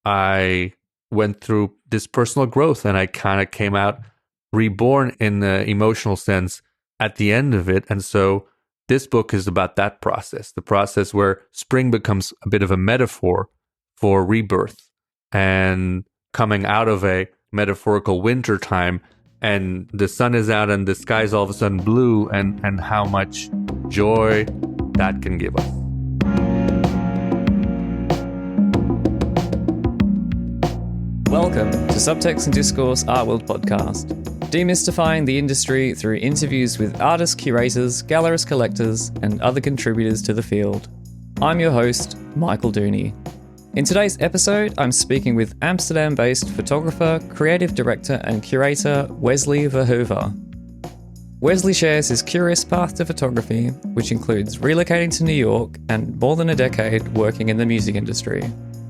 I went through this personal growth and I kind of came out reborn in the emotional sense at the end of it. And so this book is about that process, the process where spring becomes a bit of a metaphor for rebirth and coming out of a metaphorical winter time, and the sun is out and the sky is all of a sudden blue, and how much joy that can give us. Welcome to Subtext and Discourse Art World Podcast, demystifying the industry through interviews with artists, curators, gallerists, collectors, and other contributors to the field. I'm your host, Michael Dooney. In today's episode, I'm speaking with Amsterdam-based photographer, creative director, and curator Wesley Verhoeve. Wesley shares his curious path to photography, which includes relocating to New York and more than a decade working in the music industry,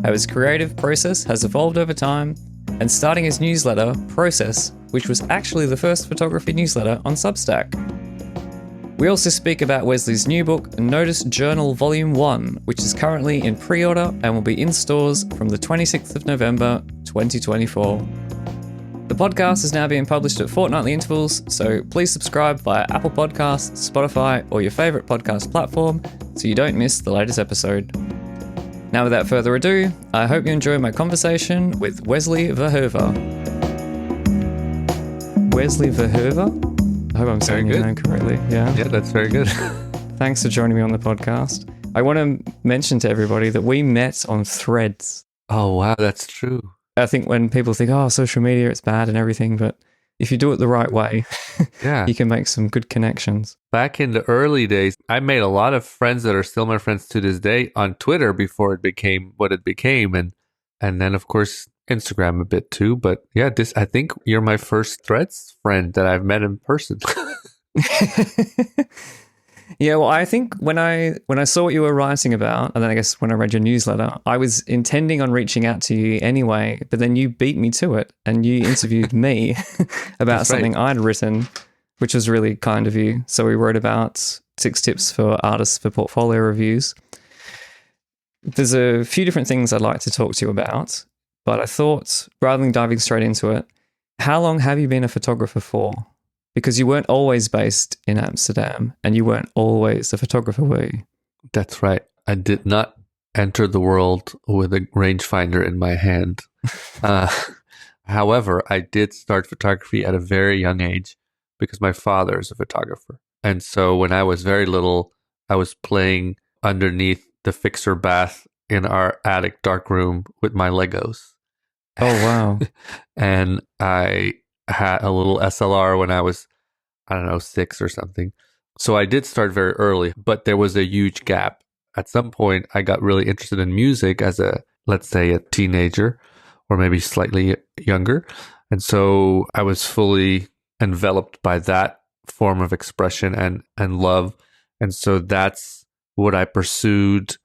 how his creative process has evolved over time, and starting his newsletter, Process, which was actually the first photography newsletter on Substack. We also speak about Wesley's new book, Notice Journal Volume 1, which is currently in pre-order and will be in stores from the 26th of November, 2024. The podcast is now being published at fortnightly intervals, so please subscribe via Apple Podcasts, Spotify, or your favourite podcast platform so you don't miss the latest episode. Now, without further ado, I hope you enjoy my conversation with Wesley Verhoeve. Wesley Verhoeve? I hope I'm saying your name correctly. Yeah, that's very good. Thanks for joining me on the podcast. I want to mention to everybody that we met on Threads. Oh, wow, that's true. I think when people think, oh, social media, it's bad and everything, but if you do it the right way, you can make some good connections. Back in the early days, I made a lot of friends that are still my friends to this day on Twitter before it became what it became. And then, of course, Instagram a bit too. But yeah, I think you're my first Threads friend that I've met in person. Yeah, well, I think when I saw what you were writing about, and then I guess when I read your newsletter, I was intending on reaching out to you anyway, but then you beat me to it and you interviewed me about something I'd written, which was really kind of you. So we wrote about 6 tips for artists for portfolio reviews. There's a few different things I'd like to talk to you about, but I thought rather than diving straight into it, how long have you been a photographer for? Because you weren't always based in Amsterdam and you weren't always a photographer, were you? That's right. I did not enter the world with a rangefinder in my hand. However, I did start photography at a very young age because my father is a photographer. And so when I was very little, I was playing underneath the fixer bath in our attic dark room with my Legos. Oh, wow. And I had a little SLR when I was, 6 or something. So I did start very early, but there was a huge gap. At some point, I got really interested in music as let's say a teenager or maybe slightly younger. And so I was fully enveloped by that form of expression and love. And so that's what I pursued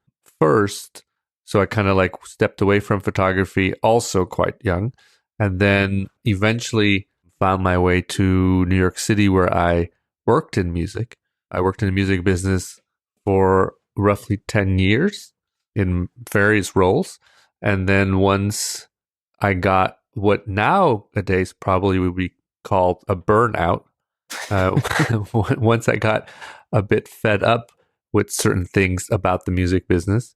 first. So I kind of stepped away from photography also quite young. And then eventually found my way to New York City where I worked in music. I worked in the music business for roughly 10 years in various roles. And then once I got what nowadays probably would be called a burnout, once I got a bit fed up with certain things about the music business,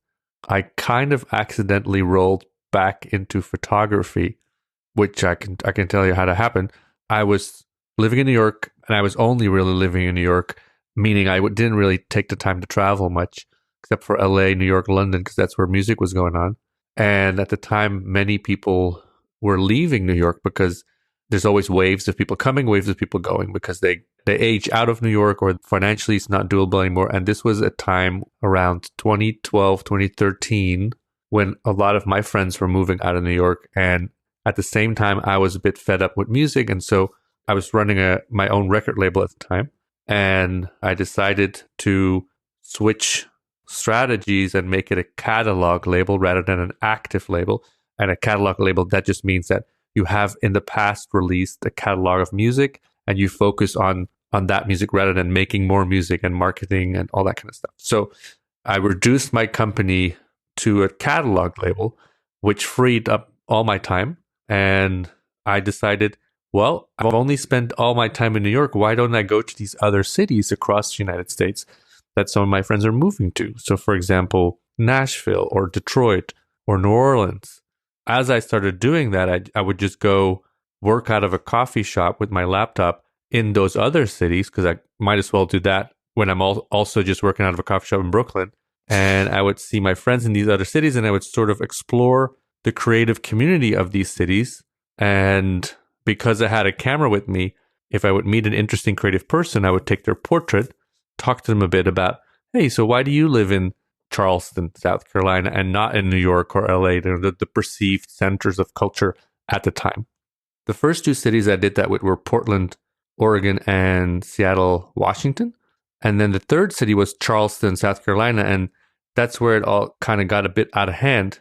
I kind of accidentally rolled back into photography, which I can tell you how to happen. I was living in New York, and I was only really living in New York, meaning I didn't really take the time to travel much, except for LA, New York, London, because that's where music was going on. And at the time, many people were leaving New York because there's always waves of people coming, waves of people going, because they age out of New York or financially it's not doable anymore. And this was a time around 2012, 2013, when a lot of my friends were moving out of New York. And at the same time, I was a bit fed up with music. And so I was running my own record label at the time. And I decided to switch strategies and make it a catalog label rather than an active label. And a catalog label, that just means that you have in the past released a catalog of music and you focus on that music rather than making more music and marketing and all that kind of stuff. So I reduced my company to a catalog label. which freed up all my time. And I decided, well, I've only spent all my time in New York. Why don't I go to these other cities across the United States that some of my friends are moving to? So, for example, Nashville or Detroit or New Orleans. As I started doing that, I would just go work out of a coffee shop with my laptop in those other cities, because I might as well do that when I'm also just working out of a coffee shop in Brooklyn. And I would see my friends in these other cities, and I would sort of explore the creative community of these cities. And because I had a camera with me, if I would meet an interesting creative person, I would take their portrait, talk to them a bit about, hey, so why do you live in Charleston, South Carolina, and not in New York or LA, the perceived centers of culture at the time? The first two cities I did that with were Portland, Oregon, and Seattle, Washington. And then the third city was Charleston, South Carolina. And that's where it all kind of got a bit out of hand.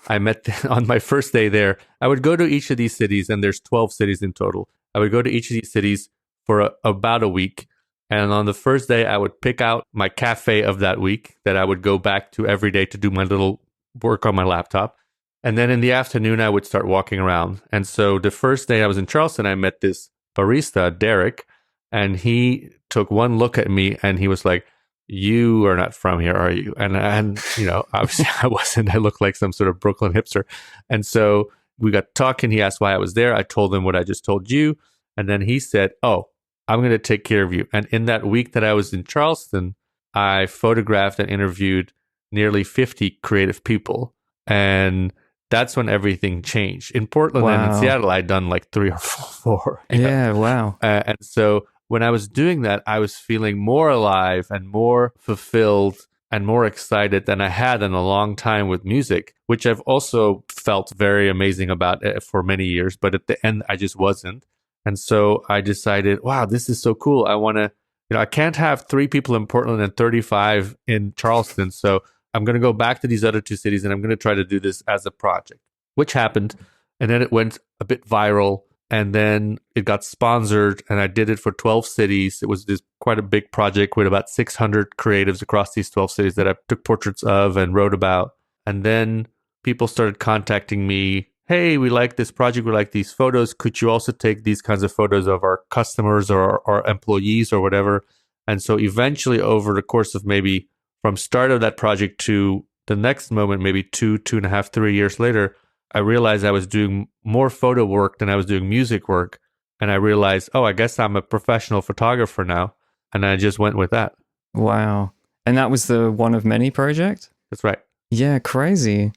I met on my first day there. I would go to each of these cities, and there's 12 cities in total. I would go to each of these cities for about a week. And on the first day, I would pick out my cafe of that week that I would go back to every day to do my little work on my laptop. And then in the afternoon, I would start walking around. And so the first day I was in Charleston, I met this barista, Derek, and he took one look at me and he was like, you are not from here, are you? And obviously I wasn't. I looked like some sort of Brooklyn hipster. And so we got talking. He asked why I was there. I told him what I just told you. And then he said, oh, I'm going to take care of you. And in that week that I was in Charleston, I photographed and interviewed nearly 50 creative people. And that's when everything changed. In Portland and in Seattle, I'd done like 3 or 4. Yeah, wow. And so when I was doing that, I was feeling more alive and more fulfilled and more excited than I had in a long time with music, which I've also felt very amazing about for many years. But at the end, I just wasn't. And so I decided, wow, this is so cool. I want to, I can't have 3 people in Portland and 35 in Charleston. So I'm going to go back to these other 2 cities and I'm going to try to do this as a project, which happened. And then it went a bit viral. And then it got sponsored, and I did it for 12 cities. It was quite a big project with about 600 creatives across these 12 cities that I took portraits of and wrote about. And then people started contacting me. Hey, we like this project. We like these photos. Could you also take these kinds of photos of our customers or our employees or whatever? And so eventually, over the course of maybe from start of that project to the next moment, maybe 2.5, 3 years later, I realized I was doing more photo work than I was doing music work. And I realized, oh, I guess I'm a professional photographer now. And I just went with that. Wow. And that was the one of many project? That's right. Yeah, crazy.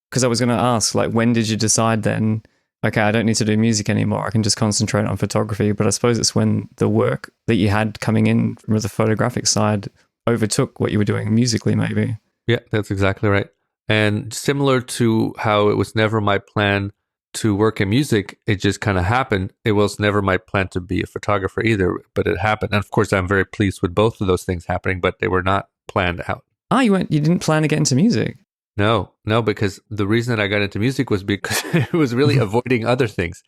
Because I was going to ask, like, when did you decide then, okay, I don't need to do music anymore. I can just concentrate on photography. But I suppose it's when the work that you had coming in from the photographic side overtook what you were doing musically, maybe. Yeah, that's exactly right. And similar to how it was never my plan to work in music, it just kind of happened. It was never my plan to be a photographer either, but it happened. And of course, I'm very pleased with both of those things happening, but they were not planned out. You didn't plan to get into music? No, because the reason that I got into music was because it was really avoiding other things.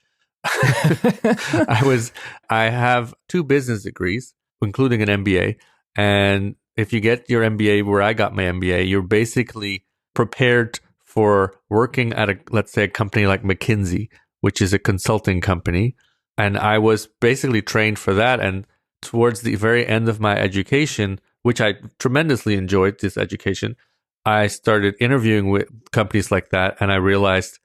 I have 2 business degrees, including an MBA. And if you get your MBA where I got my MBA, you're basically prepared for working at let's say a company like McKinsey, which is a consulting company. And I was basically trained for that. And towards the very end of my education, which I tremendously enjoyed this education, I started interviewing with companies like that. And I realized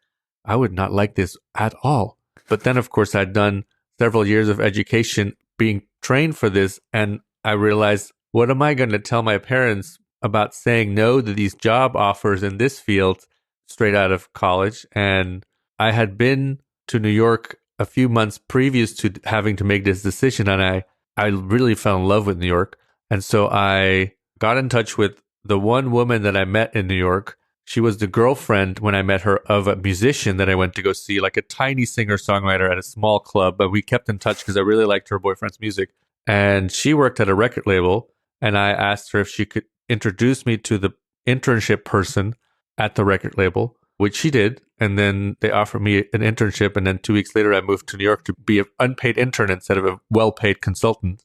I would not like this at all. But then, of course, I'd done several years of education being trained for this. And I realized, what am I going to tell my parents about saying no to these job offers in this field straight out of college? And I had been to New York a few months previous to having to make this decision. And I really fell in love with New York. And so I got in touch with the one woman that I met in New York. She was the girlfriend, when I met her, of a musician that I went to go see, like a tiny singer-songwriter at a small club. But we kept in touch because I really liked her boyfriend's music. And she worked at a record label. And I asked her if she could introduce me to the internship person at the record label, which she did. And then they offered me an internship. And then 2 weeks later, I moved to New York to be an unpaid intern instead of a well-paid consultant.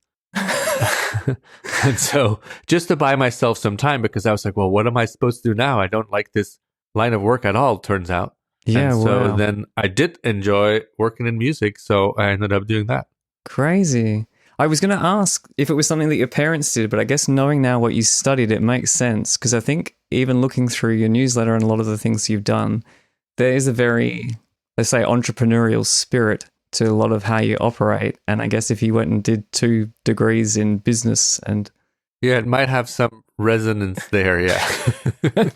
And so just to buy myself some time, because I was like, well, what am I supposed to do now? I don't like this line of work at all, turns out. Yeah, And so wow. then I did enjoy working in music, so I ended up doing that. Crazy. I was going to ask if it was something that your parents did, but I guess knowing now what you studied, it makes sense. Because I think even looking through your newsletter and a lot of the things you've done, there is a very, let's say, entrepreneurial spirit to a lot of how you operate. And I guess if you went and did 2 degrees in business and... Yeah, it might have some resonance there, yeah.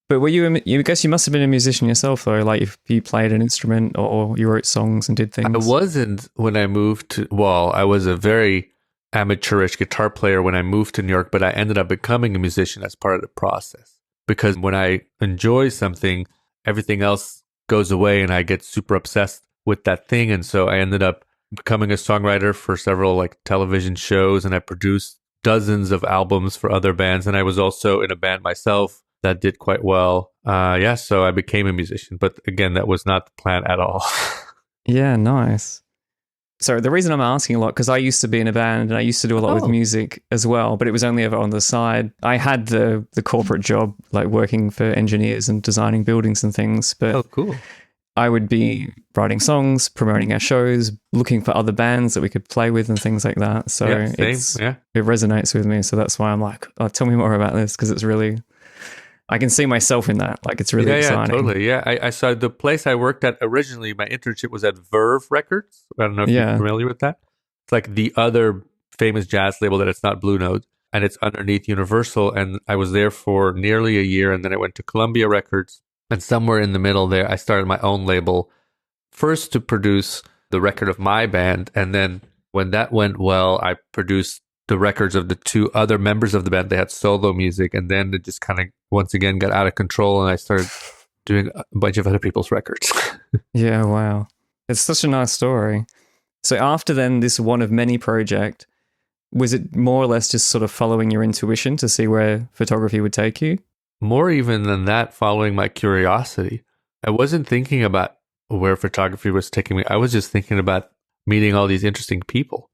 But were you, I guess you must have been a musician yourself, though, like if you played an instrument or you wrote songs and did things. I wasn't when I moved to, well, I was a very amateurish guitar player when I moved to New York, but I ended up becoming a musician as part of the process. Because when I enjoy something, everything else goes away and I get super obsessed with that thing. And so I ended up becoming a songwriter for several like television shows, and I produced dozens of albums for other bands. And I was also in a band myself that did quite well. So I became a musician. But again, that was not the plan at all. Yeah, nice. So the reason I'm asking a lot, because I used to be in a band and I used to do a lot with music as well, but it was only ever on the side. I had the corporate job, like working for engineers and designing buildings and things. But cool. I would be writing songs, promoting our shows, looking for other bands that we could play with and things like that. So it resonates with me. So that's why I'm like, oh, tell me more about this, because it's really... I can see myself in that. Like, it's really exciting. Yeah, totally. Yeah, I saw the place I worked at originally, my internship was at Verve Records. I don't know if you're familiar with that. It's like the other famous jazz label that it's not Blue Note, and it's underneath Universal. And I was there for nearly a year, and then I went to Columbia Records. And somewhere in the middle there, I started my own label, first to produce the record of my band. And then when that went well, I produced the records of the 2 other members of the band. They had solo music, and then it just kind of once again got out of control, and I started doing a bunch of other people's records. Yeah, wow. It's such a nice story. So after then this one of many project, was it more or less just sort of following your intuition to see where photography would take you? More even than that, following my curiosity. I wasn't thinking about where photography was taking me. I was just thinking about meeting all these interesting people.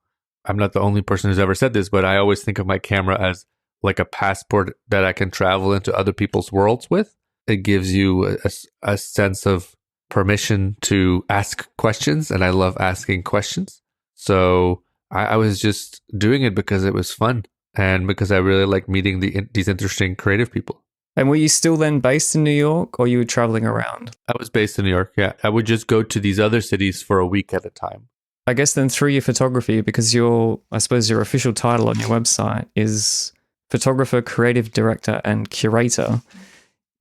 I'm not the only person who's ever said this, but I always think of my camera as like a passport that I can travel into other people's worlds with. It gives you a sense of permission to ask questions, and I love asking questions. So I was just doing it because it was fun and because I really like meeting these interesting creative people. And were you still then based in New York, or you were traveling around? I was based in New York, yeah. I would just go to these other cities for a week at a time. I guess then through your photography, because I suppose your official title on your website is photographer, creative director, and curator,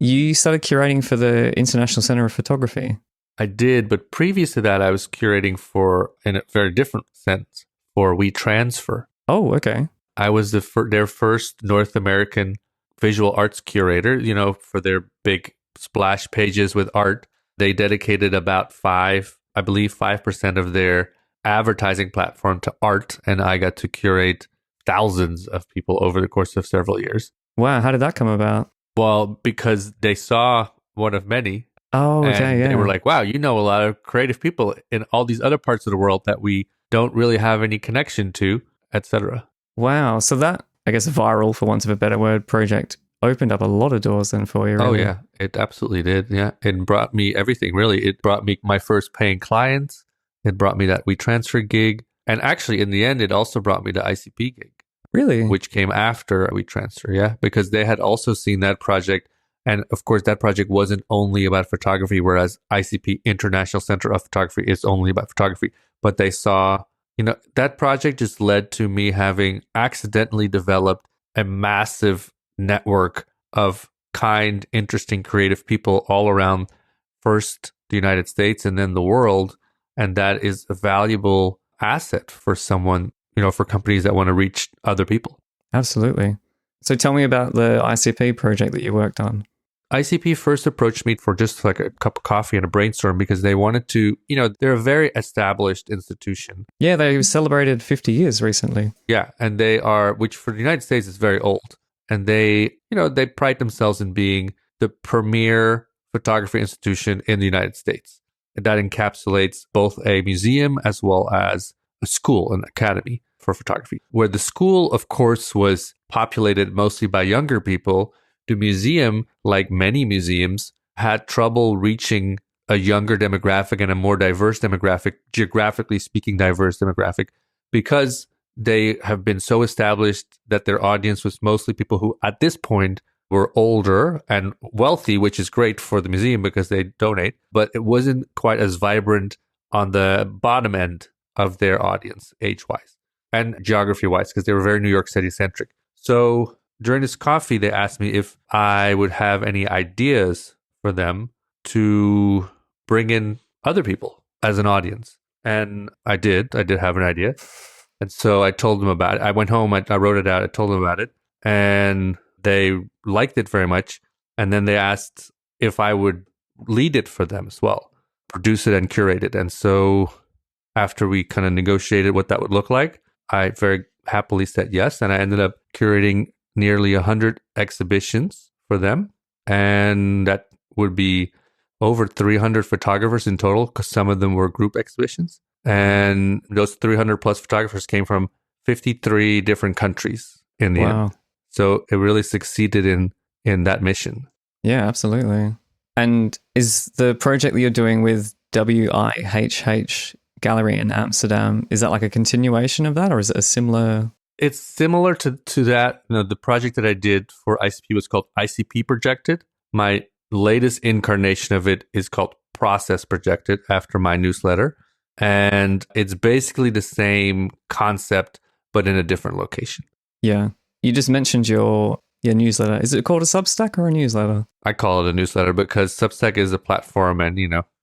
you started curating for the International Center of Photography. I did, but previous to that, I was curating for, in a very different sense, for WeTransfer. Oh, okay. I was their first North American visual arts curator, for their big splash pages with art. They dedicated about 5% of their advertising platform to art, and I got to curate thousands of people over the course of several years. Wow, how did that come about? Well, because they saw one of many. Oh, okay, yeah. They were like, wow, you know a lot of creative people in all these other parts of the world that we don't really have any connection to, etc. Wow, so that, I guess, viral, for want of a better word, project opened up a lot of doors then for you, really. Oh, yeah, it absolutely did, yeah. It brought me everything, really. It brought me my first paying clients. It brought me that WeTransfer gig. And actually, in the end, it also brought me the ICP gig. Really? Which came after WeTransfer, yeah. Because they had also seen that project. And of course, that project wasn't only about photography, whereas ICP, International Center of Photography, is only about photography. But they saw, that project just led to me having accidentally developed a massive network of kind, interesting, creative people all around, first the United States and then the world. And that is a valuable asset for someone, for companies that want to reach other people. Absolutely. So tell me about the ICP project that you worked on. ICP first approached me for just like a cup of coffee and a brainstorm because they wanted to, they're a very established institution. Yeah, they celebrated 50 years recently. Yeah, and they are, which for the United States is very old. And they pride themselves in being the premier photography institution in the United States. And that encapsulates both a museum as well as a school, an academy for photography, where the school, of course, was populated mostly by younger people the museum, like many museums, had trouble reaching a younger demographic and a more diverse demographic, geographically speaking, diverse demographic, because they have been so established that their audience was mostly people who, at this point, were older and wealthy, which is great for the museum because they donate, but it wasn't quite as vibrant on the bottom end of their audience, age-wise and geography-wise, because they were very New York City-centric. So during this coffee, they asked me if I would have any ideas for them to bring in other people as an audience. And I did have an idea. And so I told them about it. I went home, I wrote it out, I told them about it, and they liked it very much. And then they asked if I would lead it for them as well, produce it and curate it. And so after we kind of negotiated what that would look like, I very happily said yes. And I ended up curating nearly 100 exhibitions for them. And that would be over 300 photographers in total, because some of them were group exhibitions. And those 300 plus photographers came from 53 different countries in the end. So it really succeeded in that mission. Yeah, absolutely. And is the project that you're doing with WIHH Gallery in Amsterdam, is that like a continuation of that, or is it a similar? It's similar to that. The project that I did for ICP was called ICP Projected. My latest incarnation of it is called Process Projected, after my newsletter. And it's basically the same concept, but in a different location. Yeah. You just mentioned your newsletter. Is it called a Substack or a newsletter? I call it a newsletter because Substack is a platform, and,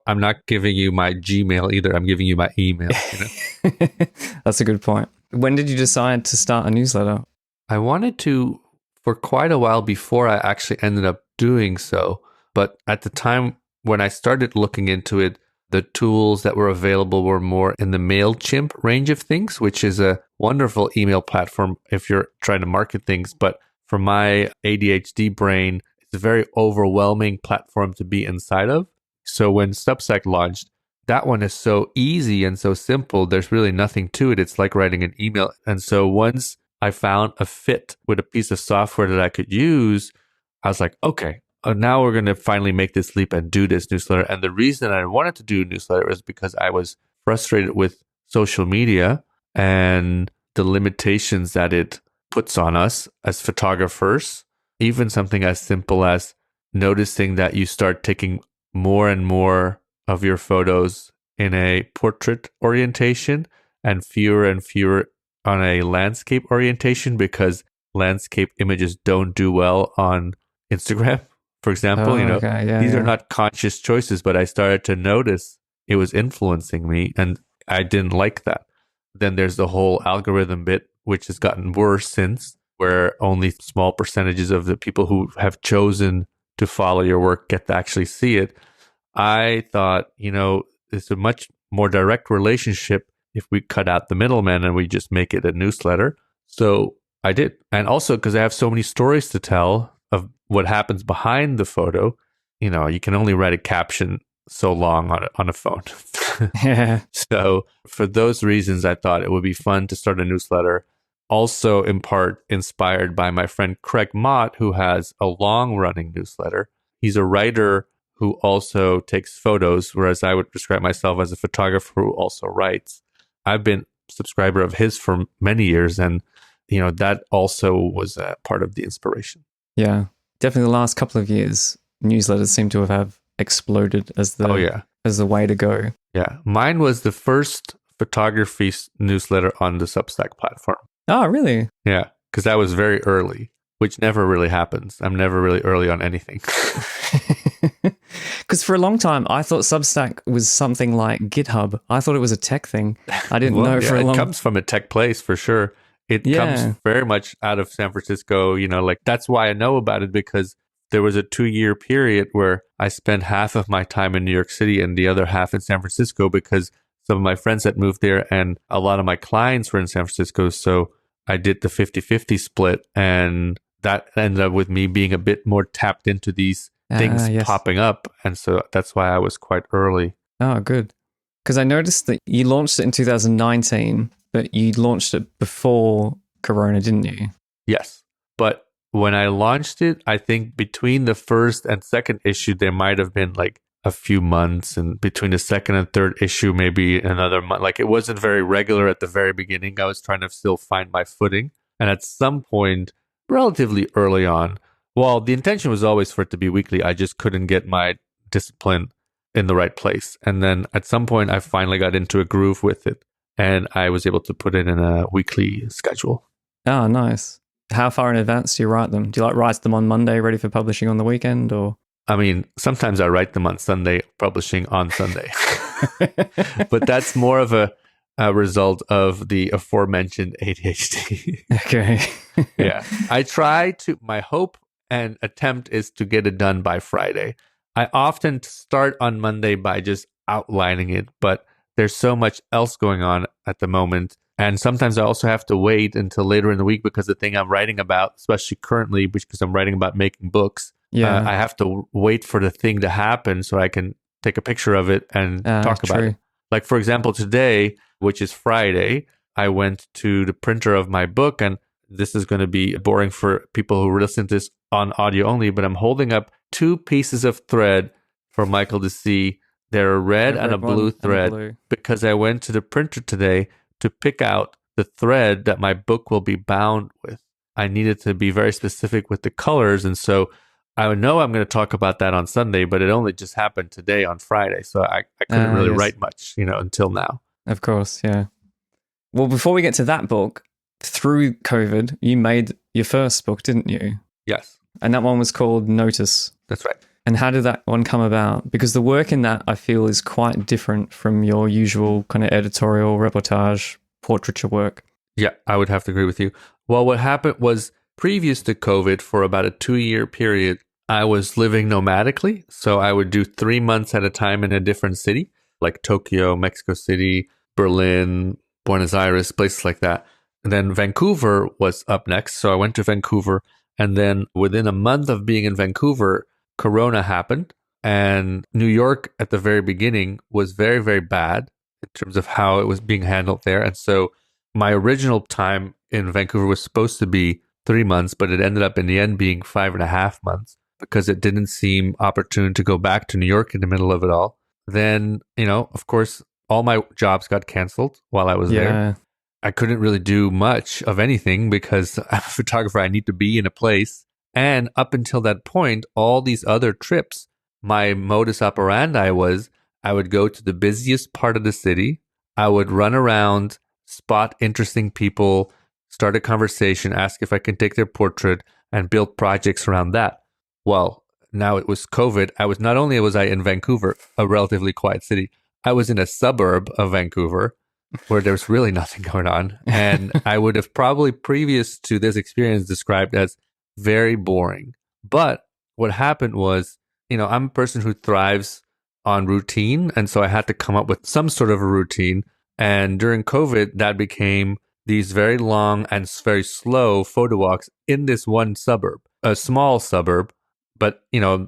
I'm not giving you my Gmail either. I'm giving you my email. That's a good point. When did you decide to start a newsletter? I wanted to for quite a while before I actually ended up doing so. But at the time when I started looking into it, the tools that were available were more in the MailChimp range of things, which is a wonderful email platform if you're trying to market things. But for my ADHD brain, it's a very overwhelming platform to be inside of. So when Substack launched, that one is so easy and so simple. There's really nothing to it. It's like writing an email. And so once I found a fit with a piece of software that I could use, I was like, okay, now we're going to finally make this leap and do this newsletter. And the reason I wanted to do a newsletter is because I was frustrated with social media and the limitations that it puts on us as photographers. Even something as simple as noticing that you start taking more and more of your photos in a portrait orientation and fewer on a landscape orientation, because landscape images don't do well on Instagram, for example. These are not conscious choices, but I started to notice it was influencing me, and I didn't like that. Then there's the whole algorithm bit, which has gotten worse since, where only small percentages of the people who have chosen to follow your work get to actually see it. I thought, it's a much more direct relationship if we cut out the middleman and we just make it a newsletter. So I did. And also because I have so many stories to tell of what happens behind the photo, you can only write a caption so long on a phone. Yeah. So for those reasons, I thought it would be fun to start a newsletter. Also, in part, inspired by my friend Craig Mott, who has a long-running newsletter. He's a writer who also takes photos, whereas I would describe myself as a photographer who also writes. I've been a subscriber of his for many years, and that also was a part of the inspiration. Yeah, definitely the last couple of years, newsletters seem to have exploded as the way to go. Yeah, mine was the first photography newsletter on the Substack platform. Oh, really? Yeah, because that was very early, which never really happens. I'm never really early on anything. Because for a long time, I thought Substack was something like GitHub. I thought it was a tech thing. I didn't know for a long time. It comes from a tech place for sure. It comes very much out of San Francisco. That's why I know about it, because there was a 2-year period where I spent half of my time in New York City and the other half in San Francisco, because some of my friends had moved there and a lot of my clients were in San Francisco. So I did the 50-50 split, and that ended up with me being a bit more tapped into these things popping up. And so that's why I was quite early. Oh, good. Because I noticed that you launched it in 2019, but you launched it before Corona, didn't you? Yes. But when I launched it, I think between the first and second issue, there might have been like a few months, and between the second and third issue, maybe another month. Like it wasn't very regular at the very beginning. I was trying to still find my footing. And at some point, relatively early on, well, the intention was always for it to be weekly. I just couldn't get my discipline in the right place. And then at some point, I finally got into a groove with it, and I was able to put it in a weekly schedule. Oh, nice. How far in advance do you write them? Do you like write them on Monday, ready for publishing on the weekend, or? I mean, sometimes I write them on Sunday, publishing on Sunday. But that's more of a result of the aforementioned ADHD. Okay. Yeah. I try to, my hope and attempt is to get it done by Friday. I often start on Monday by just outlining it, but there's so much else going on at the moment. And sometimes I also have to wait until later in the week because the thing I'm writing about, especially currently, because I'm writing about making books, I have to wait for the thing to happen so I can take a picture of it and talk about it. Like, for example, today, which is Friday, I went to the printer of my book, and this is going to be boring for people who listen to this on audio only, but I'm holding up 2 pieces of thread for Michael to see. They're a red and a blue thread because I went to the printer today to pick out the thread that my book will be bound with. I needed to be very specific with the colors, and so I know I'm going to talk about that on Sunday, but it only just happened today on Friday, so I couldn't really write much, until now. Of course, yeah. Well, before we get to that book, through COVID, you made your first book, didn't you? Yes. And that one was called Notice. That's right. And how did that one come about? Because the work in that, I feel, is quite different from your usual kind of editorial, reportage, portraiture work. Yeah, I would have to agree with you. Well, what happened was, previous to COVID, for about a 2-year period, I was living nomadically. So I would do 3 months at a time in a different city, like Tokyo, Mexico City, Berlin, Buenos Aires, places like that. And then Vancouver was up next. So I went to Vancouver. And then within a month of being in Vancouver, Corona happened. And New York at the very beginning was very, very bad in terms of how it was being handled there. And so my original time in Vancouver was supposed to be 3 months, but it ended up in the end being 5.5 months because it didn't seem opportune to go back to New York in the middle of it all. Then, of course, all my jobs got canceled while I was there. I couldn't really do much of anything because I'm a photographer. I need to be in a place. And up until that point, all these other trips, my modus operandi was I would go to the busiest part of the city. I would run around, spot interesting people, start a conversation, ask if I can take their portrait, and build projects around that. Well, now it was COVID. Not only was I in Vancouver, a relatively quiet city, I was in a suburb of Vancouver where there was really nothing going on. And I would have probably, previous to this experience, described as very boring. But what happened was, I'm a person who thrives on routine. And so I had to come up with some sort of a routine. And during COVID, that became these very long and very slow photo walks in this one suburb, a small suburb. But,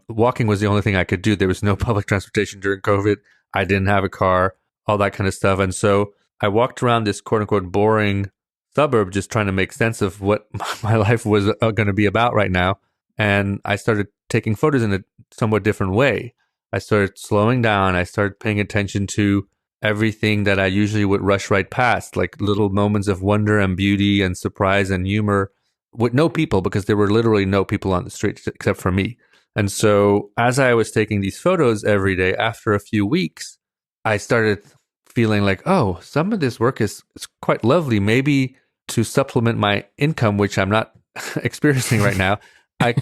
walking was the only thing I could do. There was no public transportation during COVID. I didn't have a car, all that kind of stuff. And so I walked around this quote unquote boring suburb, just trying to make sense of what my life was going to be about right now. And I started taking photos in a somewhat different way. I started slowing down. I started paying attention to everything that I usually would rush right past, like little moments of wonder and beauty and surprise and humor with no people, because there were literally no people on the street except for me. And so as I was taking these photos every day, after a few weeks, I started feeling like, oh, some of this work is quite lovely. Maybe to supplement my income, which I'm not experiencing right now,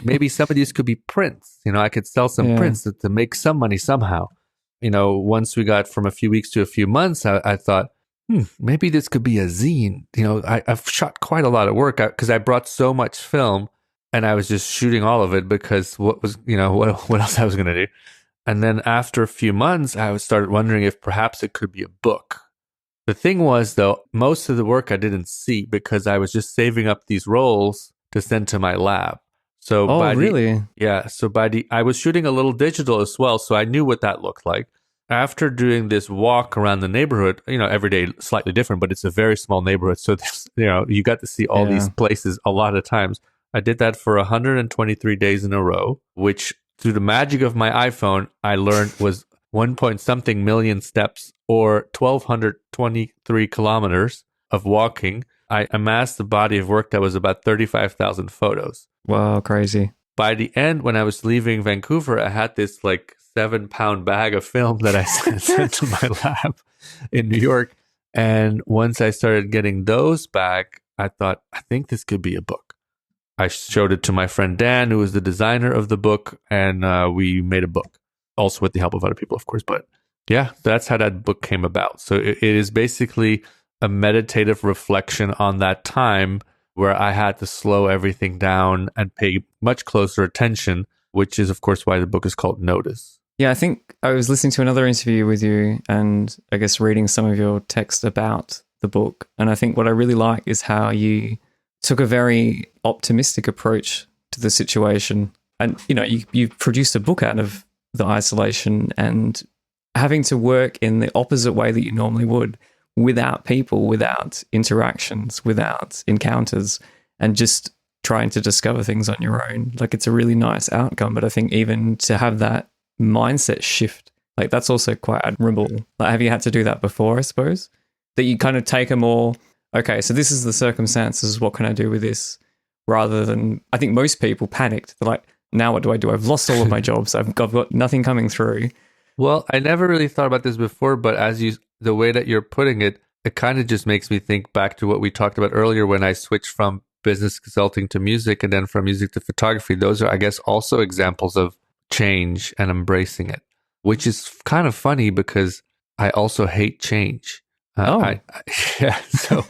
maybe some of these could be prints. I could sell some prints to make some money somehow. Once we got from a few weeks to a few months, I thought, maybe this could be a zine. I've shot quite a lot of work because I brought so much film and I was just shooting all of it because what else I was going to do. And then after a few months, I started wondering if perhaps it could be a book. The thing was, though, most of the work I didn't see because I was just saving up these rolls to send to my lab. So really? So I was shooting a little digital as well, so I knew what that looked like. After doing this walk around the neighborhood, every day slightly different, but it's a very small neighborhood, so you got to see all these places a lot of times. I did that for 123 days in a row, which through the magic of my iPhone, I learned was 1 point something million steps or 1,223 kilometers of walking. I amassed a body of work that was about 35,000 photos. Wow, crazy. By the end, when I was leaving Vancouver, I had this like 7-pound bag of film that I sent to my lab in New York. And once I started getting those back, I thought, I think this could be a book. I showed it to my friend Dan, who was the designer of the book, and we made a book, also with the help of other people, of course. But yeah, that's how that book came about. So it is basically a meditative reflection on that time where I had to slow everything down and pay much closer attention, which is, of course, why the book is called Notice. Yeah, I think I was listening to another interview with you and I guess reading some of your text about the book. And I think what I really like is how you took a very optimistic approach to the situation. And, you produced a book out of the isolation and having to work in the opposite way that you normally would, without people, without interactions, without encounters, and just trying to discover things on your own. Like, it's a really nice outcome. But I think even to have that mindset shift, like, that's also quite admirable. Like, have you had to do that before, I suppose? That you kind of take a more, okay, so this is the circumstances, what can I do with this? Rather than, I think most people panicked. They're like, now what do I do? I've lost all of my jobs. I've got nothing coming through. Well, I never really thought about this before, but the way that you're putting it, it kind of just makes me think back to what we talked about earlier when I switched from business consulting to music and then from music to photography. Those are, I guess, also examples of change and embracing it, which is kind of funny because I also hate change. Yeah, so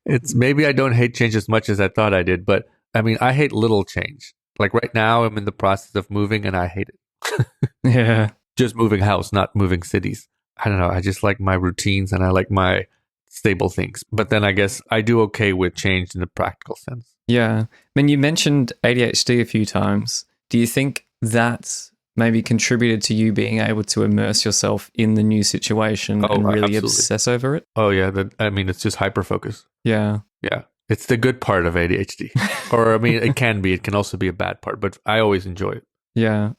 it's maybe I don't hate change as much as I thought I did, but I mean, I hate little change. Like right now, I'm in the process of moving and I hate it. Yeah. Just moving house, not moving cities. I don't know. I just like my routines and I like my stable things. But then I guess I do okay with change in the practical sense. Yeah. I mean, you mentioned ADHD a few times. Do you think that maybe contributed to you being able to immerse yourself in the new situation and really absolutely. Obsess over it? Oh, yeah. It's just hyperfocus. Yeah. Yeah. It's the good part of ADHD. Or, it can be. It can also be a bad part, but I always enjoy it. Yeah.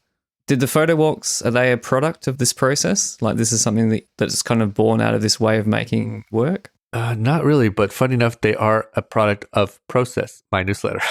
Did the Photowalks, are they a product of this process? Like, this is something that's kind of born out of this way of making work? Not really, but funny enough, they are a product of Process, my newsletter.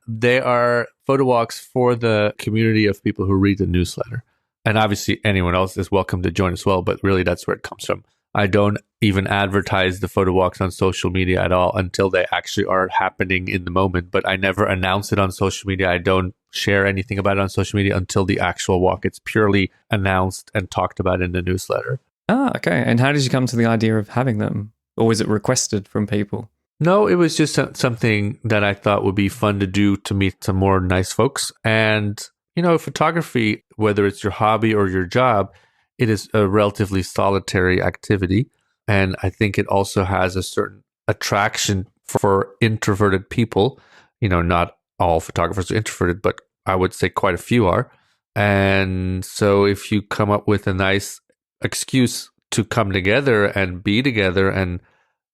They are Photowalks for the community of people who read the newsletter. And obviously, anyone else is welcome to join as well, but really that's where it comes from. I don't even advertise the Photowalks on social media at all until they actually are happening in the moment, but I never announce it on social media. I don't share anything about it on social media until the actual walk. It's purely announced and talked about in the newsletter. Ah, okay. And how did you come to the idea of having them? Or was it requested from people? No, it was just something that I thought would be fun to do to meet some more nice folks. And, photography, whether it's your hobby or your job, it is a relatively solitary activity. And I think it also has a certain attraction for introverted people. Not all photographers are introverted, but I would say quite a few are. And so if you come up with a nice excuse to come together and be together and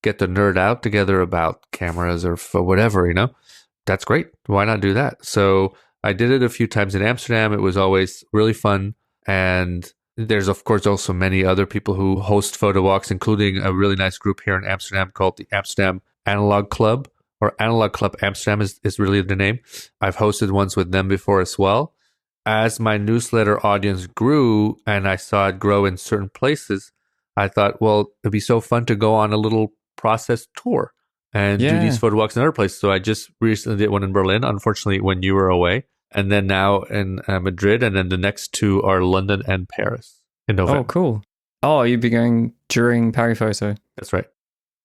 get to nerd out together about cameras or for whatever, that's great. Why not do that? So I did it a few times in Amsterdam. It was always really fun. And there's, of course, also many other people who host photo walks, including a really nice group here in Amsterdam called the Amsterdam Analog Club, or Analog Club Amsterdam is really the name. I've hosted ones with them before as well. As my newsletter audience grew and I saw it grow in certain places, I thought, well, it'd be so fun to go on a little process tour and do these photo walks in other places. So I just recently did one in Berlin, unfortunately, when you were away. And then now in Madrid, and then the next two are London and Paris in November. Oh, cool. Oh, you'd be going during Paris Photo. That's right.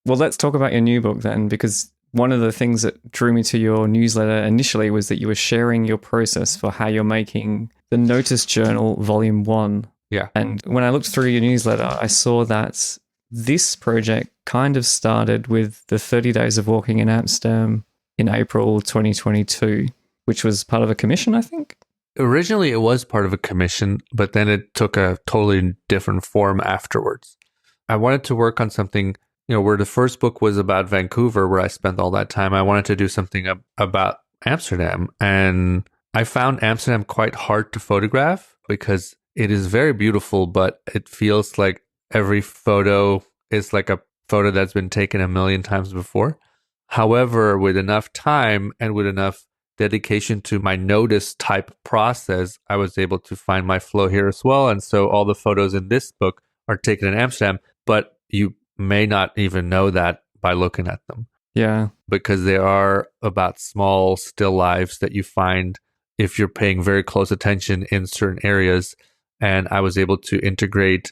Well, let's talk about your new book then, because one of the things that drew me to your newsletter initially was that you were sharing your process for how you're making the Notice Journal Volume 1. Yeah. And when I looked through your newsletter, I saw that this project kind of started with the 30 Days of Walking in Amsterdam in April 2022, which was part of a commission, I think. Originally, it was part of a commission, but then it took a totally different form afterwards. I wanted to work on something where the first book was about Vancouver, where I spent all that time, I wanted to do something about Amsterdam. And I found Amsterdam quite hard to photograph because it is very beautiful, but it feels like every photo is like a photo that's been taken a million times before. However, with enough time and with enough dedication to my notice type process, I was able to find my flow here as well. And so all the photos in this book are taken in Amsterdam, but you may not even know that by looking at them. Yeah. Because they are about small still lives that you find if you're paying very close attention in certain areas. And I was able to integrate,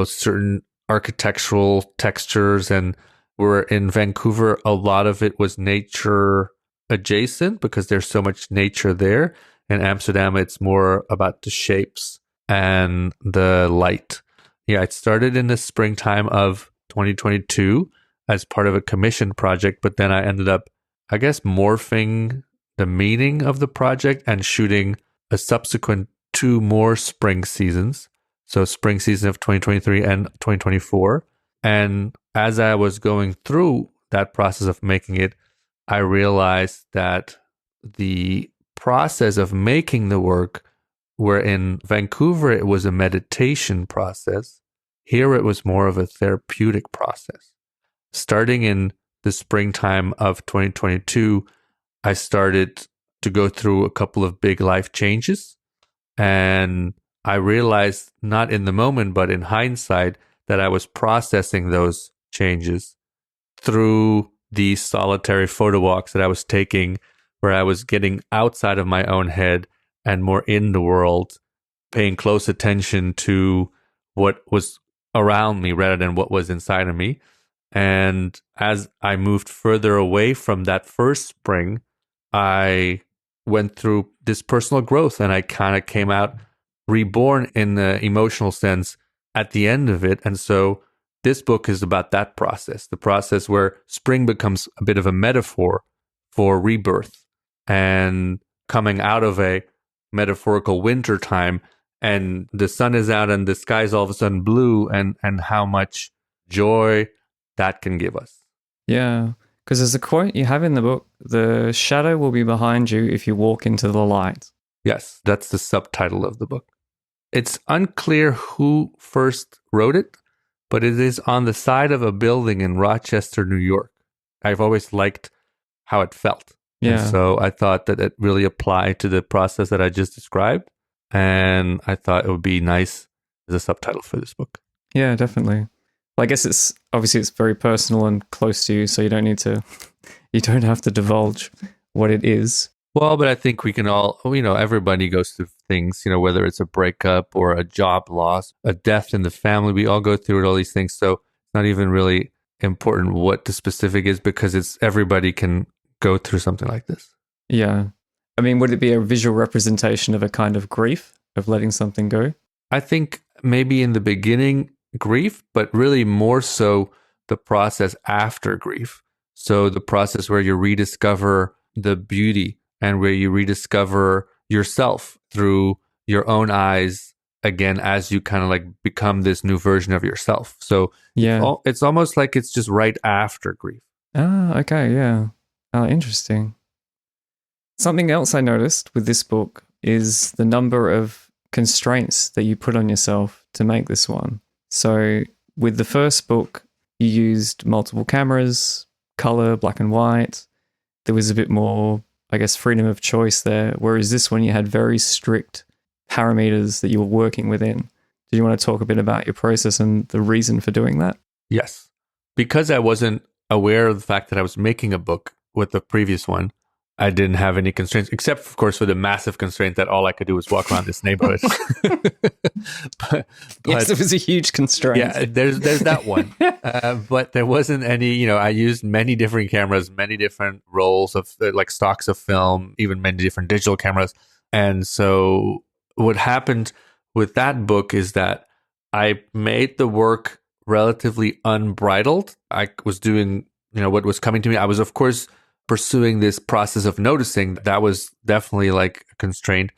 certain architectural textures. And we're in Vancouver, a lot of it was nature adjacent because there's so much nature there. In Amsterdam, it's more about the shapes and the light. Yeah, it started in the springtime of 2022 as part of a commission project, but then I ended up, I guess, morphing the meaning of the project and shooting a subsequent 2 more spring seasons. So spring season of 2023 and 2024. And as I was going through that process of making it, I realized that the process of making the work, where in Vancouver it was a meditation process, here it was more of a therapeutic process. Starting in the springtime of 2022, I started to go through a couple of big life changes. And I realized, not in the moment, but in hindsight, that I was processing those changes through these solitary photo walks that I was taking, where I was getting outside of my own head and more in the world, paying close attention to what was around me rather than what was inside of me. And as I moved further away from that first spring, I went through this personal growth, and I kind of came out reborn in the emotional sense at the end of it. And so this book is about that process, the process where spring becomes a bit of a metaphor for rebirth and coming out of a metaphorical winter time, and the sun is out and the sky is all of a sudden blue, and how much joy that can give us. Yeah. Because there's a quote you have in the book: the shadow will be behind you if you walk into the light. Yes, that's the subtitle of the book. It's unclear who first wrote it, but it is on the side of a building in Rochester, New York. I've always liked how it felt. Yeah. And so I thought that it really applied to the process that I just described. And I thought it would be nice as a subtitle for this book. Yeah, definitely. Well, I guess it's very personal and close to you, so you don't have to divulge what it is. Well, but I think we can all, everybody goes through things, whether it's a breakup or a job loss, a death in the family, we all go through all these things. So it's not even really important what the specific is, because everybody can go through something like this. Yeah. I mean, would it be a visual representation of a kind of grief, of letting something go? I think maybe in the beginning, grief, but really more so the process after grief. So the process where you rediscover the beauty and where you rediscover yourself through your own eyes again, as you kind of like become this new version of yourself. So yeah, it's almost like it's just right after grief. Ah, okay, yeah. Interesting. Something else I noticed with this book is the number of constraints that you put on yourself to make this one. So with the first book, you used multiple cameras, color, black and white. There was a bit more, I guess, freedom of choice there. Whereas this one, you had very strict parameters that you were working within. Do you want to talk a bit about your process and the reason for doing that? Yes. Because I wasn't aware of the fact that I was making a book with the previous one, I didn't have any constraints, except, of course, for the massive constraint that all I could do was walk around this neighborhood. but yes, it was a huge constraint. Yeah, there's that one. But there wasn't any, I used many different cameras, many different rolls of like stocks of film, even many different digital cameras. And so what happened with that book is that I made the work relatively unbridled. I was doing, what was coming to me. I was, of course, pursuing this process of noticing. That was definitely like a constraint,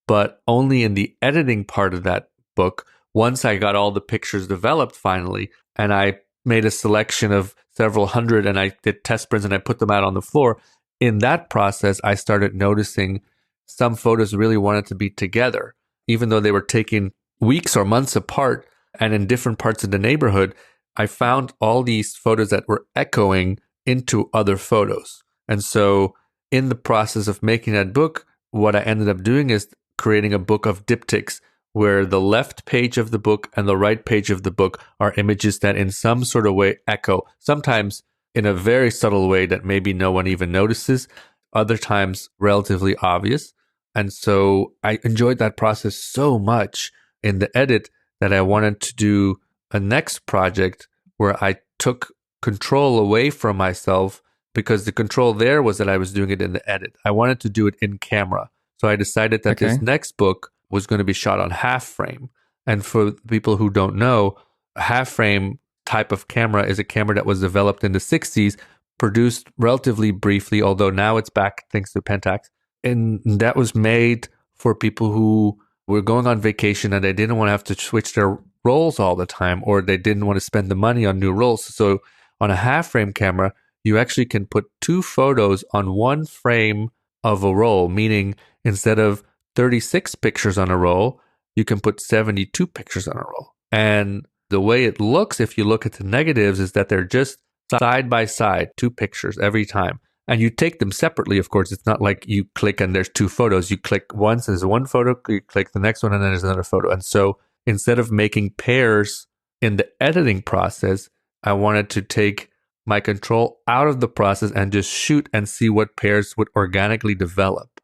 but only in the editing part of that book. Once I got all the pictures developed finally, and I made a selection of several hundred, and I did test prints and I put them out on the floor. In that process, I started noticing some photos really wanted to be together, even though they were taken weeks or months apart and in different parts of the neighborhood. I found all these photos that were echoing into other photos. And so in the process of making that book, what I ended up doing is creating a book of diptychs where the left page of the book and the right page of the book are images that in some sort of way echo, sometimes in a very subtle way that maybe no one even notices, other times relatively obvious. And so I enjoyed that process so much in the edit that I wanted to do a next project where I took control away from myself, because the control there was that I was doing it in the edit. I wanted to do it in camera. So I decided that this next book was going to be shot on half frame. And for people who don't know, a half frame type of camera is a camera that was developed in the 60s, produced relatively briefly, although now it's back thanks to Pentax. And that was made for people who were going on vacation and they didn't want to have to switch their rolls all the time, or they didn't want to spend the money on new rolls. So on a half frame camera, you actually can put 2 photos on one frame of a roll, meaning instead of 36 pictures on a roll, you can put 72 pictures on a roll. And the way it looks, if you look at the negatives, is that they're just side by side, 2 pictures every time. And you take them separately, of course. It's not like you click and there's 2 photos. You click once, there's one photo, you click the next one, and then there's another photo. And so instead of making pairs in the editing process, I wanted to take my control out of the process and just shoot and see what pairs would organically develop.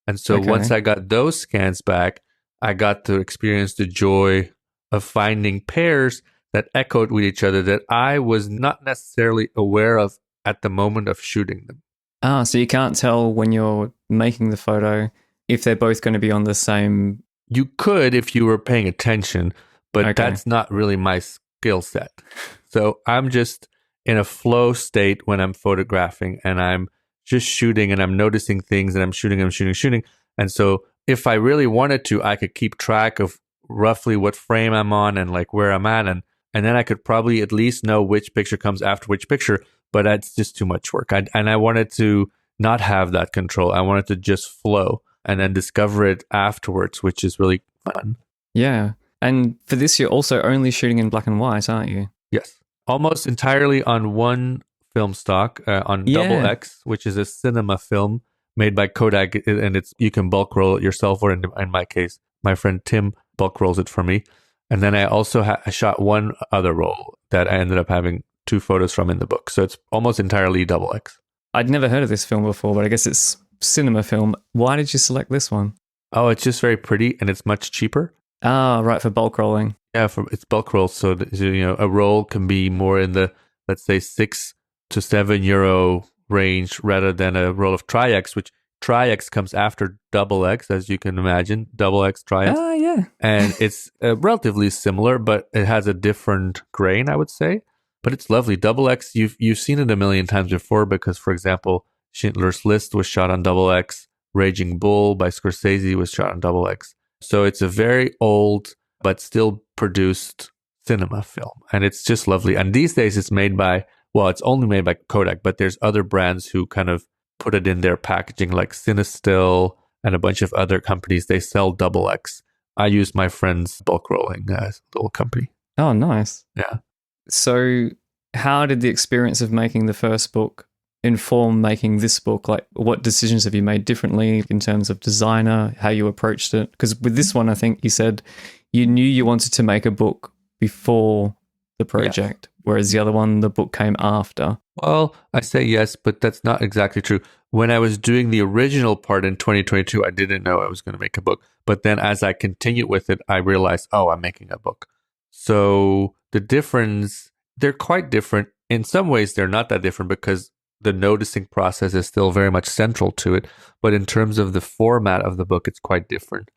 And so once I got those scans back, I got to experience the joy of finding pairs that echoed with each other that I was not necessarily aware of at the moment of shooting them. Ah, so you can't tell when you're making the photo if they're both going to be on the same... You could if you were paying attention, but that's not really my skill set. So I'm just in a flow state when I'm photographing, and I'm just shooting and I'm noticing things and I'm shooting. And so if I really wanted to, I could keep track of roughly what frame I'm on and like where I'm at. And then I could probably at least know which picture comes after which picture, but that's just too much work. And I wanted to not have that control. I wanted to just flow and then discover it afterwards, which is really fun. Yeah. And for this, you're also only shooting in black and white, aren't you? Yes. Almost entirely on one film stock, on Double X, which is a cinema film made by Kodak, and you can bulk roll it yourself, or in my case, my friend Tim bulk rolls it for me. And then I also shot one other roll that I ended up having 2 photos from in the book. So it's almost entirely Double X. I'd never heard of this film before, but I guess it's cinema film. Why did you select this one? Oh, it's just very pretty and it's much cheaper. Ah, right, for bulk rolling. Yeah, it's bulk rolls. So, a roll can be more in the, let's say, 6 to 7 euro range rather than a roll of Tri-X, which Tri-X comes after Double X, as you can imagine. Double X, Tri-X. Ah, yeah. And it's relatively similar, but it has a different grain, I would say. But it's lovely. Double X, you've seen it a million times before because, for example, Schindler's List was shot on Double X. Raging Bull by Scorsese was shot on Double X. So it's a very old but still produced cinema film. And it's just lovely. And these days it's it's only made by Kodak, but there's other brands who kind of put it in their packaging, like Cinestill and a bunch of other companies. They sell Double X. I use my friend's bulk rolling little company. Oh, nice. Yeah. So how did the experience of making the first book inform making this book? Like, what decisions have you made differently in terms of designer, how you approached it? Because with this one, I think you said you knew you wanted to make a book before the project, whereas the other one, the book came after. Well, I say yes, but that's not exactly true. When I was doing the original part in 2022, I didn't know I was going to make a book. But then as I continued with it, I realized, I'm making a book. So the difference, they're quite different. In some ways, they're not that different because the noticing process is still very much central to it. But in terms of the format of the book, it's quite different.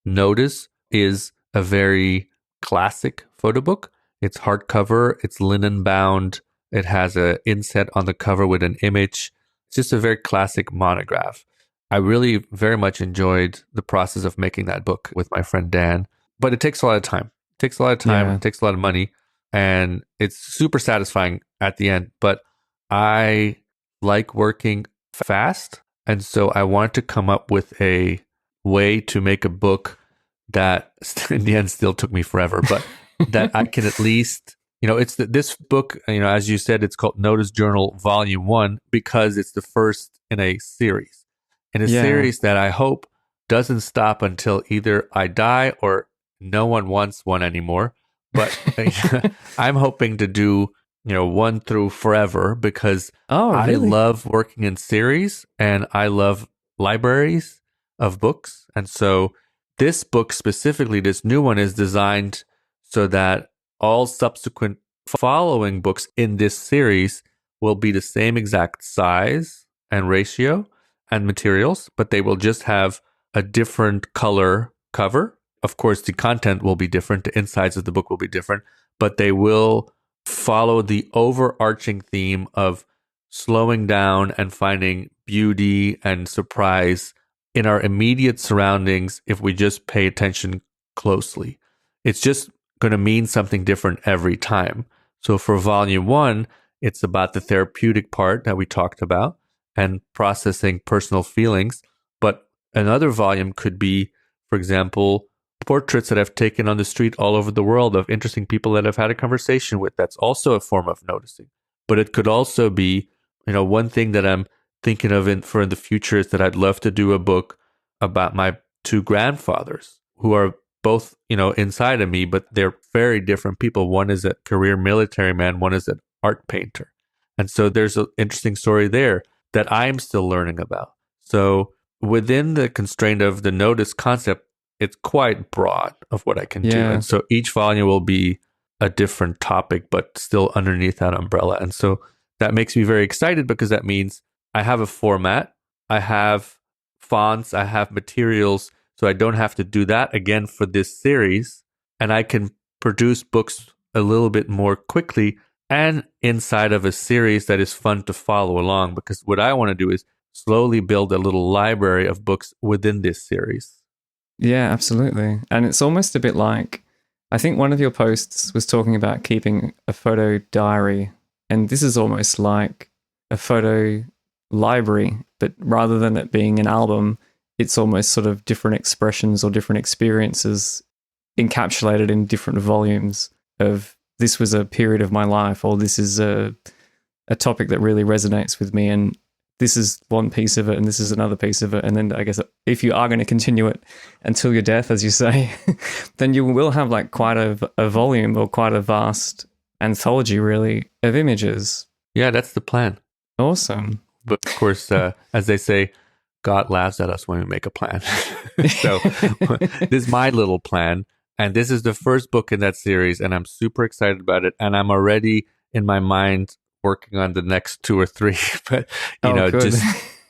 Notice is a very classic photo book. It's hardcover, it's linen bound, it has an inset on the cover with an image. It's just a very classic monograph. I really very much enjoyed the process of making that book with my friend Dan, but it takes a lot of time. It takes a lot of time, It takes a lot of money, and it's super satisfying at the end. But I like working fast. And so I wanted to come up with a way to make a book that in the end still took me forever, but that I can at least, this book, as you said, it's called Notice Journal Volume 1 because it's the first in a series. In a Yeah. series that I hope doesn't stop until either I die or no one wants one anymore. But I'm hoping to do, one through forever because Oh, I really? love working in series and I love libraries of books. And so this book specifically, this new one, is designed so that all subsequent following books in this series will be the same exact size and ratio and materials, but they will just have a different color cover. Of course, the content will be different, the insides of the book will be different, but they will follow the overarching theme of slowing down and finding beauty and surprise in our immediate surroundings if we just pay attention closely. It's just going to mean something different every time. So for volume 1, it's about the therapeutic part that we talked about and processing personal feelings. But another volume could be, for example, portraits that I've taken on the street all over the world of interesting people that I've had a conversation with. That's also a form of noticing. But it could also be, one thing that I'm thinking of for the future is that I'd love to do a book about my two grandfathers who are both, inside of me, but they're very different people. One is a career military man, one is an art painter. And so there's an interesting story there that I'm still learning about. So within the constraint of the notice concept, it's quite broad of what I can do. Yeah. And so each volume will be a different topic, but still underneath that umbrella. And so that makes me very excited because that means I have a format, I have fonts, I have materials, so I don't have to do that again for this series. And I can produce books a little bit more quickly and inside of a series that is fun to follow along. Because what I want to do is slowly build a little library of books within this series. Yeah, absolutely. And it's almost a bit like, I think one of your posts was talking about keeping a photo diary. And this is almost like a photo library, but rather than it being an album, it's almost sort of different expressions or different experiences encapsulated in different volumes of this was a period of my life, or this is a topic that really resonates with me. And this is one piece of it and this is another piece of it. And then I guess if you are going to continue it until your death, as you say, then you will have like quite a volume or quite a vast anthology really of images. Yeah, that's the plan. Awesome. But of course, as they say, God laughs at us when we make a plan. So this is my little plan. And this is the first book in that series. And I'm super excited about it. And I'm already in my mind working on the next 2 or 3, but just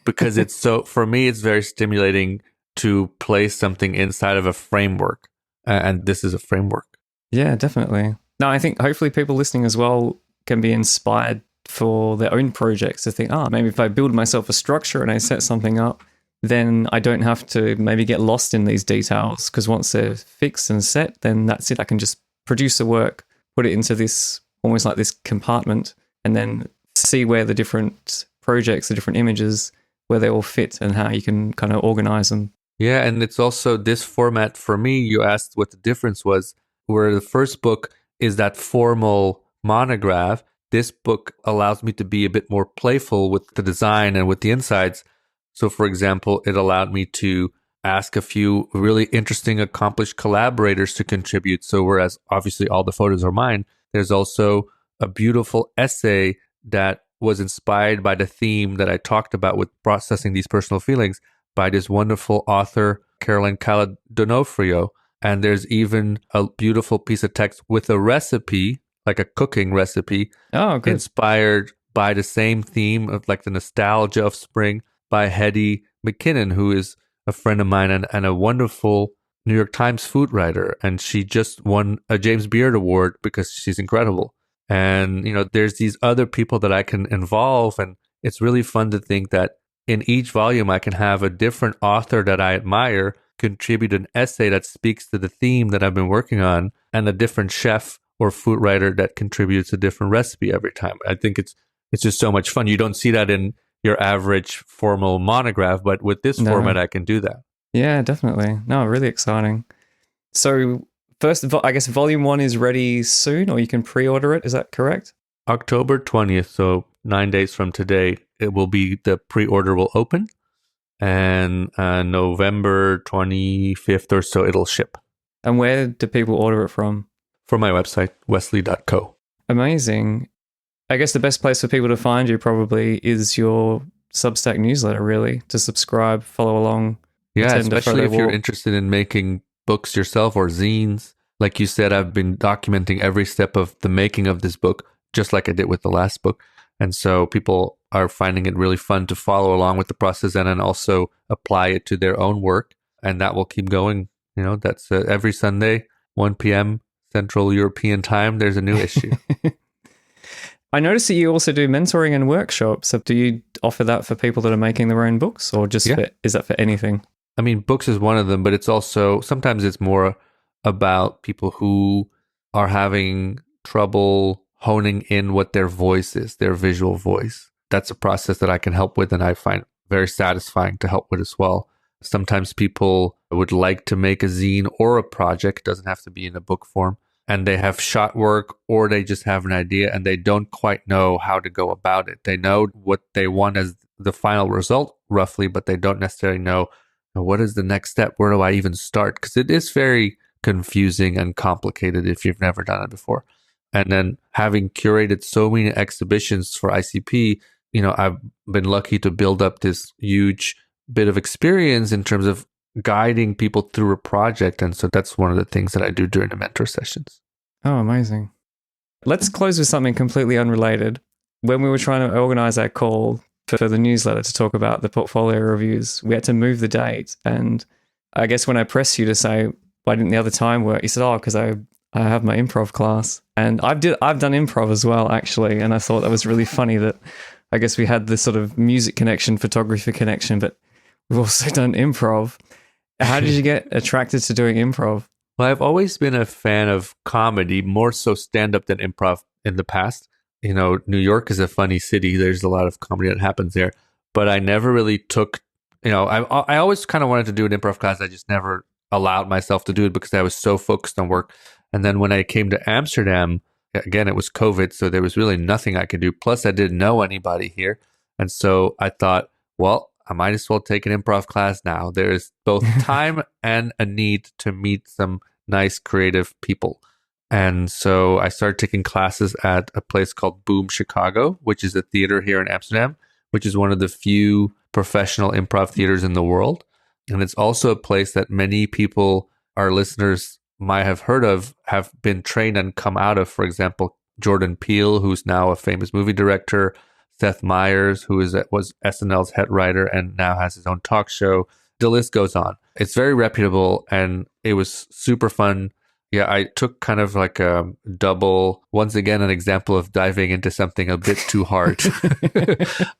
because it's so, for me, it's very stimulating to place something inside of a framework. And this is a framework. Yeah, definitely. No, I think hopefully people listening as well can be inspired for their own projects to think, maybe if I build myself a structure and I set something up, then I don't have to maybe get lost in these details, because once they're fixed and set, then that's it. I can just produce a work, put it into this, almost like this compartment, and then see where the different projects, the different images, where they all fit and how you can kind of organize them. Yeah, and it's also this format for me. You asked what the difference was, where the first book is that formal monograph. This book allows me to be a bit more playful with the design and with the insides. So, for example, it allowed me to ask a few really interesting, accomplished collaborators to contribute. So whereas obviously all the photos are mine, there's also a beautiful essay that was inspired by the theme that I talked about with processing these personal feelings by this wonderful author, Caroline Cala Donofrio. And there's even a beautiful piece of text with a recipe, like a cooking recipe, inspired by the same theme of like the nostalgia of spring by Hetty McKinnon, who is a friend of mine and a wonderful New York Times food writer. And she just won a James Beard Award because she's incredible. And, there's these other people that I can involve. And it's really fun to think that in each volume, I can have a different author that I admire contribute an essay that speaks to the theme that I've been working on, and a different chef or food writer that contributes a different recipe every time. I think it's it's just so much fun. You don't see that in your average formal monograph, but with this format, I can do that. Yeah, definitely. No, really exciting. So first of all, I guess volume 1 is ready soon, or you can pre-order it. Is that correct? October 20th, so 9 days from today, the pre-order will open. And November 25th or so, it'll ship. And where do people order it from? From my website, wesley.co. Amazing. I guess the best place for people to find you probably is your Substack newsletter, really, to subscribe, follow along. Yeah, especially if you're interested in making books yourself or zines. Like you said, I've been documenting every step of the making of this book, just like I did with the last book. And so people are finding it really fun to follow along with the process and then also apply it to their own work. And that will keep going. You know, that's every Sunday, 1 p.m. Central European time, there's a new issue. I noticed that you also do mentoring and workshops. So do you offer that for people that are making their own books, or just is that for anything? I mean, books is one of them, but it's also, sometimes it's more about people who are having trouble honing in what their voice is, their visual voice. That's a process that I can help with and I find very satisfying to help with as well. Sometimes people would like to make a zine or a project, doesn't have to be in a book form, and they have shot work or they just have an idea and they don't quite know how to go about it. They know what they want as the final result roughly, but they don't necessarily know what is the next step. Where do I even start? Because it is very confusing and complicated if you've never done it before. And then having curated so many exhibitions for ICP, you know, I've been lucky to build up this huge bit of experience in terms of guiding people through a project. And so that's one of the things that I do during the mentor sessions. Oh, amazing. Let's close with something completely unrelated. When we were trying to organize our call for the newsletter to talk about the portfolio reviews, we had to move the date. And I guess when I pressed you to say, why didn't the other time work? You said, oh, because I have my improv class. And I've done improv as well, actually. And I thought that was really funny that I guess we had this sort of music connection, photography connection, but we've also done improv. How did you get attracted to doing improv? Well, I've always been a fan of comedy, more so stand-up than improv in the past. You know, New York is a funny city. There's a lot of comedy that happens there. But I never really took, you know, I always kind of wanted to do an improv class. I just never allowed myself to do it because I was so focused on work. And then when I came to Amsterdam, again, it was COVID, so there was really nothing I could do. Plus, I didn't know anybody here. And so I thought, well, I might as well take an improv class now. There is both time and a need to meet some nice creative people. And so I started taking classes at a place called Boom Chicago, which is a theater here in Amsterdam, which is one of the few professional improv theaters in the world. And it's also a place that many people, our listeners might have heard of, have been trained and come out of. For example, Jordan Peele, who's now a famous movie director, Seth Meyers, who was SNL's head writer and now has his own talk show. The list goes on. It's very reputable and it was super fun. Yeah, I took kind of like a double, once again, an example of diving into something a bit too hard.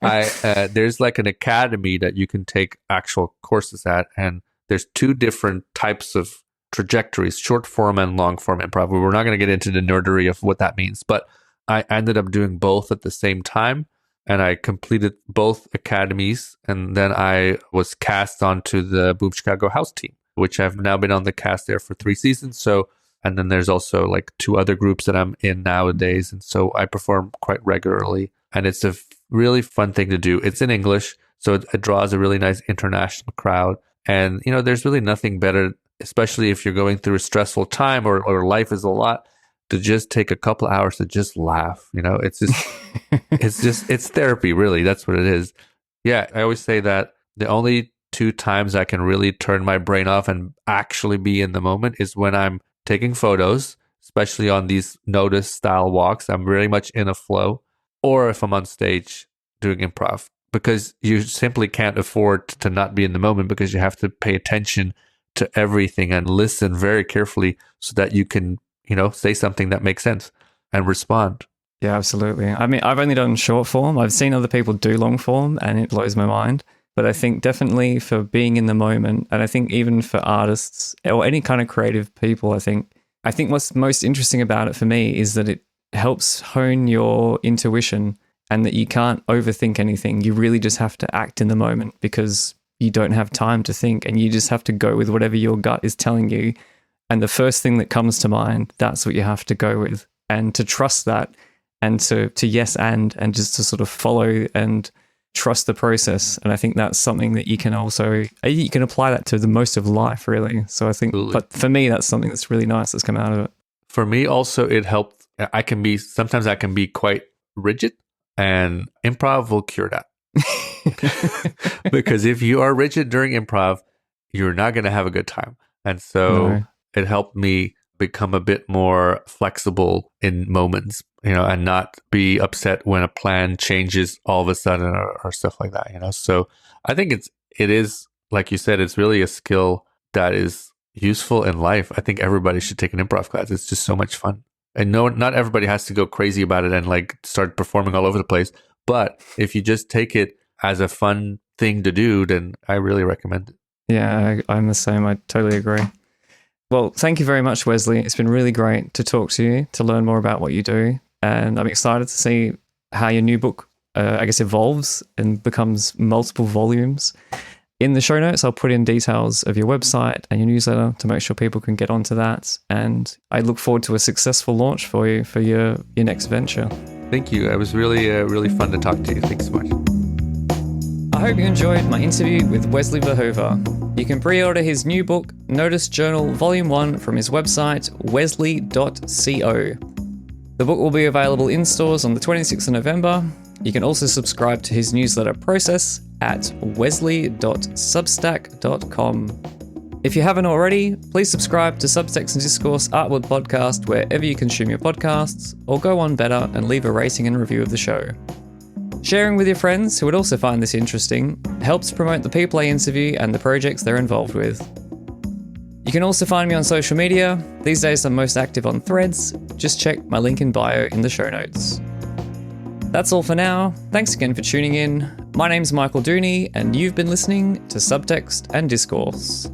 There's like an academy that you can take actual courses at, and there's two different types of trajectories, short form and long form improv. We're not going to get into the nerdery of what that means, but I ended up doing both at the same time. And I completed both academies, and then I was cast onto the Boom Chicago House team, which I've now been on the cast there for 3 seasons. So, and then there's also like 2 other groups that I'm in nowadays. And so I perform quite regularly, and it's a really fun thing to do. It's in English, so it draws a really nice international crowd. And, you know, there's really nothing better, especially if you're going through a stressful time or life is a lot, to just take a couple hours to just laugh. You know, it's just, it's therapy, really. That's what it is. Yeah, I always say that the only 2 times I can really turn my brain off and actually be in the moment is when I'm taking photos, especially on these notice style walks. I'm very much in a flow, or if I'm on stage doing improv, because you simply can't afford to not be in the moment, because you have to pay attention to everything and listen very carefully so that you can, you know, say something that makes sense and respond. Yeah, absolutely. I mean, I've only done short form. I've seen other people do long form and it blows my mind. But I think definitely for being in the moment, and I think even for artists or any kind of creative people, I think what's most interesting about it for me is that it helps hone your intuition and that you can't overthink anything. You really just have to act in the moment because you don't have time to think, and you just have to go with whatever your gut is telling you. And the first thing that comes to mind, that's what you have to go with, and to trust that, and to yes and just to sort of follow and trust the process. And I think that's something that you can apply that to the most of life, really. So I think, Absolutely. but for me, that's something that's really nice that's come out of it. For me also, it helped. Sometimes I can be quite rigid, and improv will cure that. Because if you are rigid during improv, you're not going to have a good time. And so it helped me become a bit more flexible in moments, and not be upset when a plan changes all of a sudden or stuff like that, So I think it is, like you said, it's really a skill that is useful in life. I think everybody should take an improv class. It's just so much fun. And no, not everybody has to go crazy about it and like start performing all over the place. But if you just take it as a fun thing to do, then I really recommend it. Yeah, I'm the same. I totally agree. Well, thank you very much, Wesley. It's been really great to talk to you, to learn more about what you do. And I'm excited to see how your new book, evolves and becomes multiple volumes. In the show notes, I'll put in details of your website and your newsletter to make sure people can get onto that. And I look forward to a successful launch for you for your next venture. Thank you. It was really, really fun to talk to you. Thanks so much. I hope you enjoyed my interview with Wesley Verhoeve. You can pre-order his new book, Notice Journal Volume 1, from his website, wesley.co. The book will be available in stores on the 26th of November. You can also subscribe to his newsletter Process at wesley.substack.com. If you haven't already, please subscribe to Subtext and Discourse Artworld podcast wherever you consume your podcasts, or go on better and leave a rating and review of the show. Sharing with your friends who would also find this interesting helps promote the people I interview and the projects they're involved with. You can also find me on social media. These days I'm most active on Threads. Just check my link in bio in the show notes. That's all for now. Thanks again for tuning in. My name's Michael Dooney, and you've been listening to Subtext and Discourse.